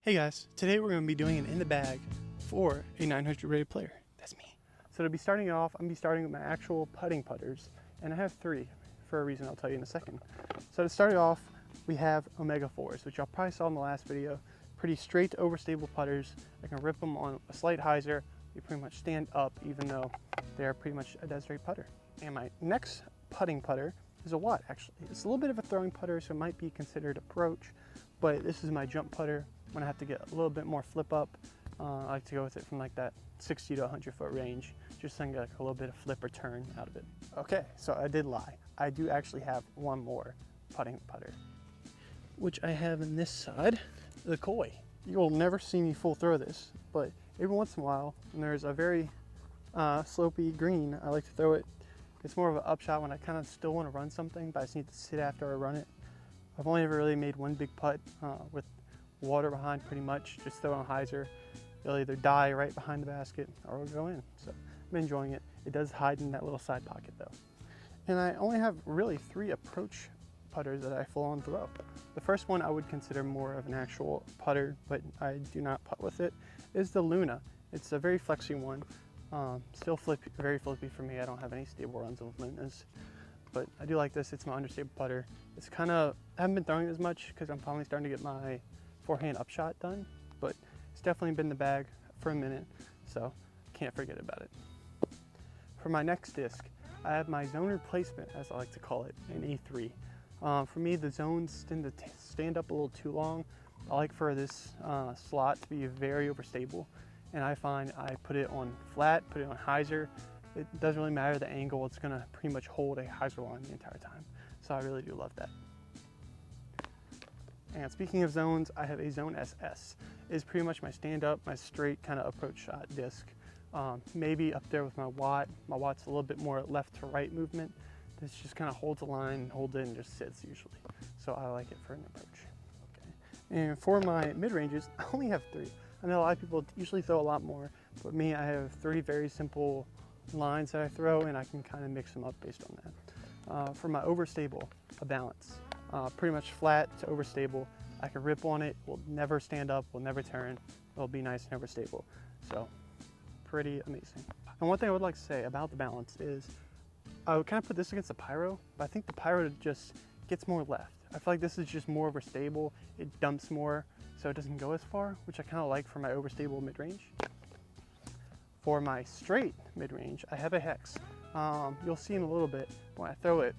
Hey guys, today we're going to be doing an in the bag for a 900 rated player. That's me. So to be starting it off, I'm going to be starting with my actual putting putters, and I have three for a reason I'll tell you in a second. So to start it off, we have Omega 4s, which y'all probably saw in the last video. Pretty straight to overstable putters. I can rip them on a slight hyzer. They pretty much stand up even though they're pretty much a dead straight putter. And my next putting putter is a Watt actually. It's a little bit of a throwing putter, so it might be considered approach, but this is my jump putter. When I have to get a little bit more flip up, I like to go with it from like that 60 to 100 foot range, just so I can get like a little bit of flip or turn out of it. Okay, so I did lie. I do actually have one more putting putter, which I have in this side, the Koi. You'll never see me full throw this, but every once in a while, when there's a very slopey green, I like to throw it. It's more of an upshot when I kind of still want to run something, but I just need to sit after I run it. I've only ever really made one big putt with water behind pretty much, just throw on a hyzer. It'll either die right behind the basket or it'll go in. So I'm enjoying it. It does hide in that little side pocket though. And I only have really three approach putters that I full on throw. The first one I would consider more of an actual putter, but I do not putt with it, is the Luna. It's a very flexy one. Still very flippy for me. I don't have any stable runs of Lunas, but I do like this. It's my understable putter. It's kind of, I haven't been throwing it as much because I'm finally starting to get my forehand upshot done, but it's definitely been in the bag for a minute, so can't forget about it. For my next disc, I have my zone replacement, as I like to call it, an A3. For me, the zones tend to stand up a little too long. I like for this slot to be very overstable, and I find I put it on flat, put it on hyzer. It doesn't really matter the angle, it's gonna pretty much hold a hyzer line the entire time. So I really do love that. And speaking of zones, I have a Zone SS. It is pretty much my stand-up, my straight kind of approach shot disc. Maybe up there with my Watt. My Watt's a little bit more left to right movement. This just kind of holds a line, holds it, and just sits usually. So I like it for an approach. Okay. And for my mid-ranges, I only have three. I know a lot of people usually throw a lot more, but me, I have three very simple lines that I throw, and I can kind of mix them up based on that. For my overstable, a balance. Pretty much flat to overstable. I can rip on it, will never stand up, will never turn. It'll be nice and overstable. So pretty amazing. And one thing I would like to say about the balance is I would kind of put this against the Pyro, but I think the Pyro just gets more left. I feel like this is just more overstable. It dumps more, so it doesn't go as far, which I kind of like for my overstable mid-range. For my straight mid-range, I have a Hex. You'll see in a little bit when I throw it,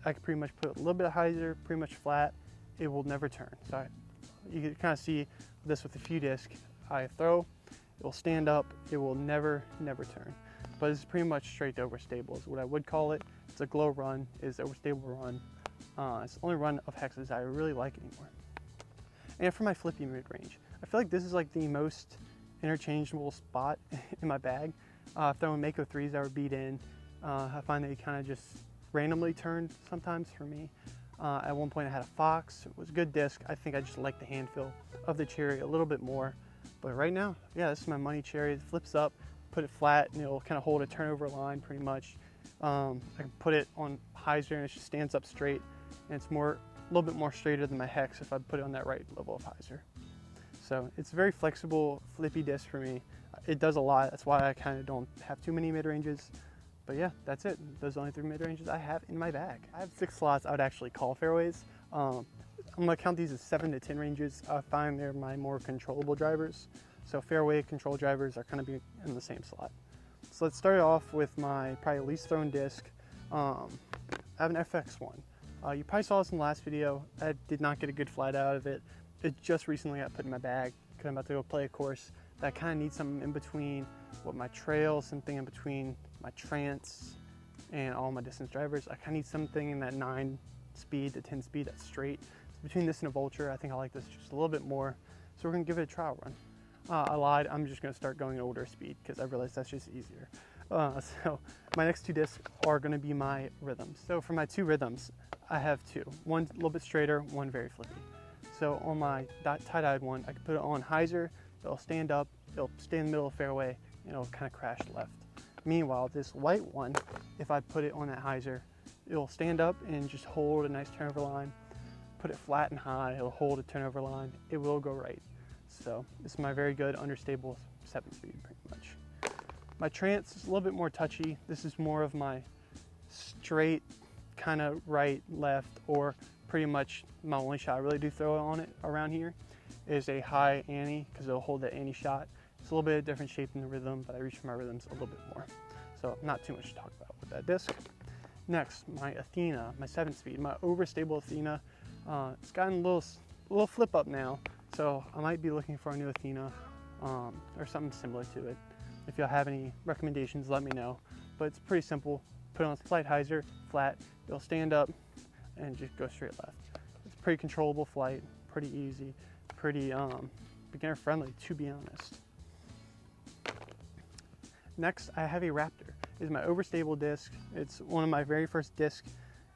I can pretty much put a little bit of hyzer, pretty much flat. It will never turn. So you can kind of see this with a few discs. I throw, it will stand up, it will never turn. But it's pretty much straight to overstable is what I would call it. It's a glow run, it's an overstable run. It's the only run of Hexes I really like anymore. And for my flippy mid-range, I feel like this is like the most interchangeable spot in my bag. Throwing Mako 3s that were beat in, I find they kind of just randomly turned sometimes for me. At one point I had a Fox. It was a good disc. I think I just like the hand feel of the Cherry a little bit more. But right now, yeah, this is my money Cherry. It flips up, put it flat, and it'll kind of hold a turnover line pretty much. I can put it on hyzer and it just stands up straight. And it's a little bit more straighter than my Hex if I put it on that right level of hyzer. So it's a very flexible, flippy disc for me. It does a lot. That's why I kind of don't have too many mid-ranges. But yeah, that's it. Those are the only three mid-ranges I have in my bag. I have 6 slots I would actually call fairways. I'm gonna count these as 7 to 10 ranges. I find they're my more controllable drivers. So fairway control drivers are kind of be in the same slot. So let's start off with my probably least thrown disc. I have an FX1. You probably saw this in the last video. I did not get a good flight out of it. It just recently got put in my bag because I'm about to go play a course that kind of needs something in between what my trail, something in between my trance and all my distance drivers. I kind of need something in that 9 speed to 10 speed that's straight. So between this and a Vulture, I think I like this just a little bit more. So we're gonna give it a trial run. I lied, I'm just gonna start going older speed because I realized that's just easier. So my next 2 discs are gonna be my rhythms. So for my 2 rhythms, I have 2. One's a little bit straighter, one very flippy. So on my tie-dyed one, I can put it on hyzer, it'll stand up, it'll stay in the middle of the fairway, and it'll kind of crash left. Meanwhile, this white one, if I put it on that hyzer, it'll stand up and just hold a nice turnover line. Put it flat and high, it'll hold a turnover line. It will go right. So this is my very good understable 7-speed pretty much. My trance is a little bit more touchy. This is more of my straight kind of right, left, or pretty much my only shot I really do throw on it around here is a high Annie, because it'll hold that Annie shot. It's a little bit of different shape in the rhythm, but I reach for my rhythms a little bit more. So not too much to talk about with that disc. Next, my Athena, my 7-speed, my overstable Athena. It's gotten a little flip up now, so I might be looking for a new Athena or something similar to it. If y'all have any recommendations, let me know. But it's pretty simple. Put it on flight hyzer, flat, it'll stand up and just go straight left. It's pretty controllable flight, pretty easy, pretty beginner friendly, to be honest. Next, I have a Raptor. This is my overstable disc. It's one of my very first discs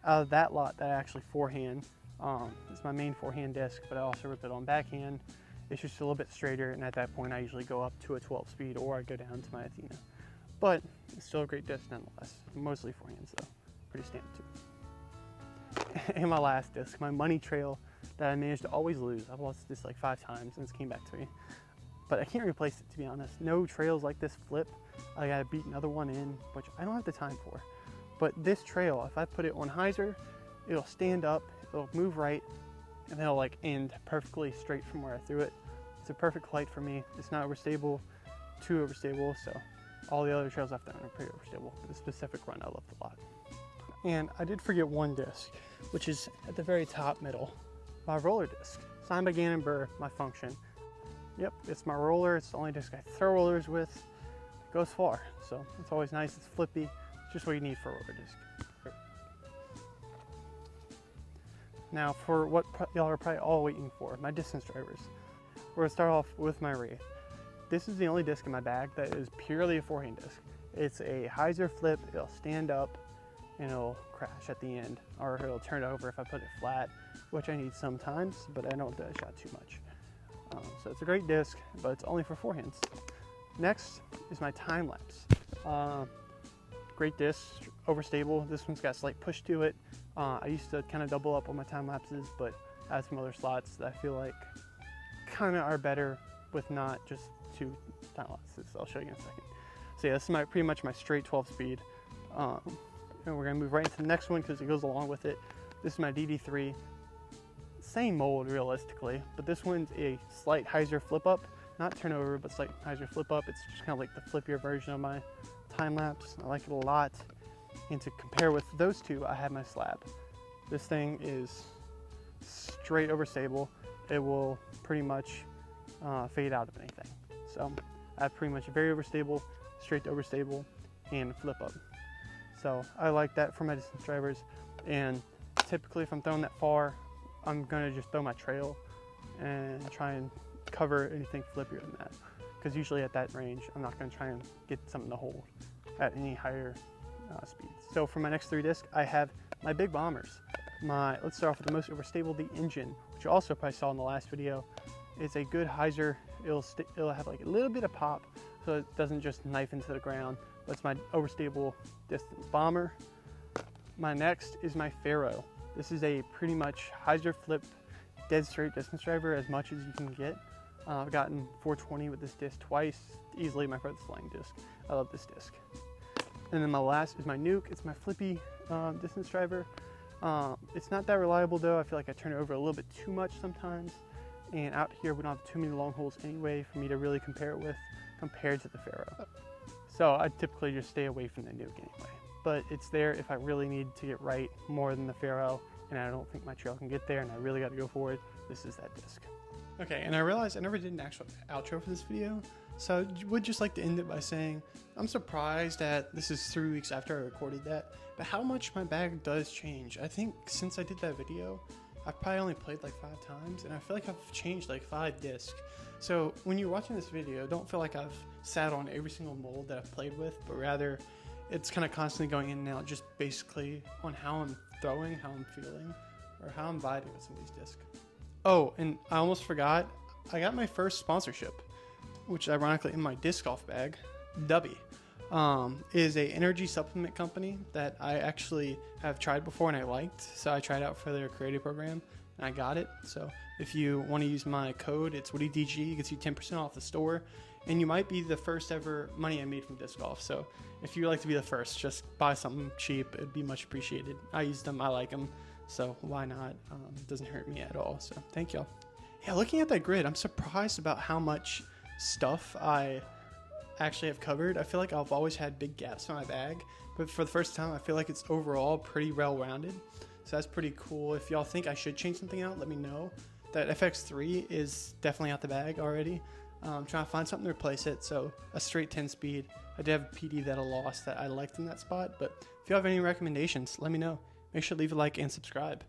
out of that lot that I actually forehand. It's my main forehand disc, but I also rip it on backhand. It's just a little bit straighter, and at that point I usually go up to a 12-speed or I go down to my Athena. But it's still a great disc nonetheless. Mostly forehands though, pretty standard too. And my last disc, my Money Trail, that I managed to always lose. I've lost this like 5 times since it came back to me. But I can't replace it, to be honest. No trails like this flip. I gotta beat another one in, which I don't have the time for. But this trail, if I put it on hyzer, it'll stand up, it'll move right, and it'll like end perfectly straight from where I threw it. It's a perfect flight for me. It's not overstable, too overstable, so all the other trails I've done are pretty overstable. This specific run I loved a lot. And I did forget one disc, which is at the very top middle, my roller disc. Signed by Gannon Burr, my function. Yep, it's my roller. It's the only disc I throw rollers with. It goes far, so it's always nice. It's flippy. It's just what you need for a roller disc. Now for what y'all are probably all waiting for, my distance drivers. We're gonna start off with my Wraith. This is the only disc in my bag that is purely a forehand disc. It's a hyzer flip. It'll stand up and it'll crash at the end, or it'll turn over if I put it flat, which I need sometimes, but I don't do that shot too much. So it's a great disc, but it's only for forehands. Next is my time lapse. Great disc, overstable. This one's got a slight push to it. I used to kind of double up on my time lapses, but I have some other slots that I feel like kind of are better with not just 2 time lapses. I'll show you in a second. So yeah, this is pretty much my straight 12-speed. And we're gonna move right into the next one because it goes along with it. This is my DD3. Same mold realistically, but this one's a slight hyzer flip up, not turnover, but slight hyzer flip up. It's just kind of like the flippier version of my time lapse. I like it a lot. And to compare with those two, I have my slab. This thing is straight overstable. It will pretty much fade out of anything. So I have pretty much very overstable, straight to overstable, and flip up. So I like that for my distance drivers. And typically if I'm throwing that far, I'm gonna just throw my trail and try and cover anything flippier than that. Because usually at that range, I'm not gonna try and get something to hold at any higher speeds. So for my next 3 discs, I have my big bombers. Let's start off with the most overstable, the Engine, which you also probably saw in the last video. It's a good hyzer. It'll have like a little bit of pop, so it doesn't just knife into the ground. But it's my overstable distance bomber. My next is my Pharaoh. This is a pretty much hyzer flip, dead straight distance driver as much as you can get. I've gotten 420 with this disc twice. Easily my furthest flying disc. I love this disc. And then my last is my Nuke. It's my flippy distance driver. It's not that reliable though. I feel like I turn it over a little bit too much sometimes. And out here we don't have too many long holes anyway for me to really compare it with compared to the Pharaoh. So I typically just stay away from the Nuke anyway. But it's there if I really need to get right more than the Pharaoh and I don't think my trail can get there and I really got to go for it. This is that disc. Okay, and I realized I never did an actual outro for this video. So I would just like to end it by saying I'm surprised that this is 3 weeks after I recorded that, but how much my bag does change. I think since I did that video, I've probably only played like 5 times and I feel like I've changed like 5 discs. So when you're watching this video, don't feel like I've sat on every single mold that I've played with, but rather it's kind of constantly going in and out just basically on how I'm throwing, how I'm feeling, or how I'm vibing with some of these discs. Oh, and I almost forgot, I got my first sponsorship, which ironically in my disc golf bag. Dubby is a energy supplement company that I actually have tried before and I liked, so I tried out for their creative program. and I got it. So if you want to use my code, it's WoodyDG. It gets you 10% off the store, and you might be the first ever money I made from disc golf. So if you like to be the first, just buy something cheap. It'd be much appreciated. I use them. I like them. So why not? It doesn't hurt me at all. So thank y'all. Yeah, looking at that grid, I'm surprised about how much stuff I actually have covered. I feel like I've always had big gaps in my bag, but for the first time, I feel like it's overall pretty well-rounded. So that's pretty cool. If y'all think I should change something out, let me know. That FX3 is definitely out the bag already. I'm trying to find something to replace it. So a straight 10 speed. I did have a PD that I lost that I liked in that spot, but if you have any recommendations, let me know. Make sure to leave a like and subscribe.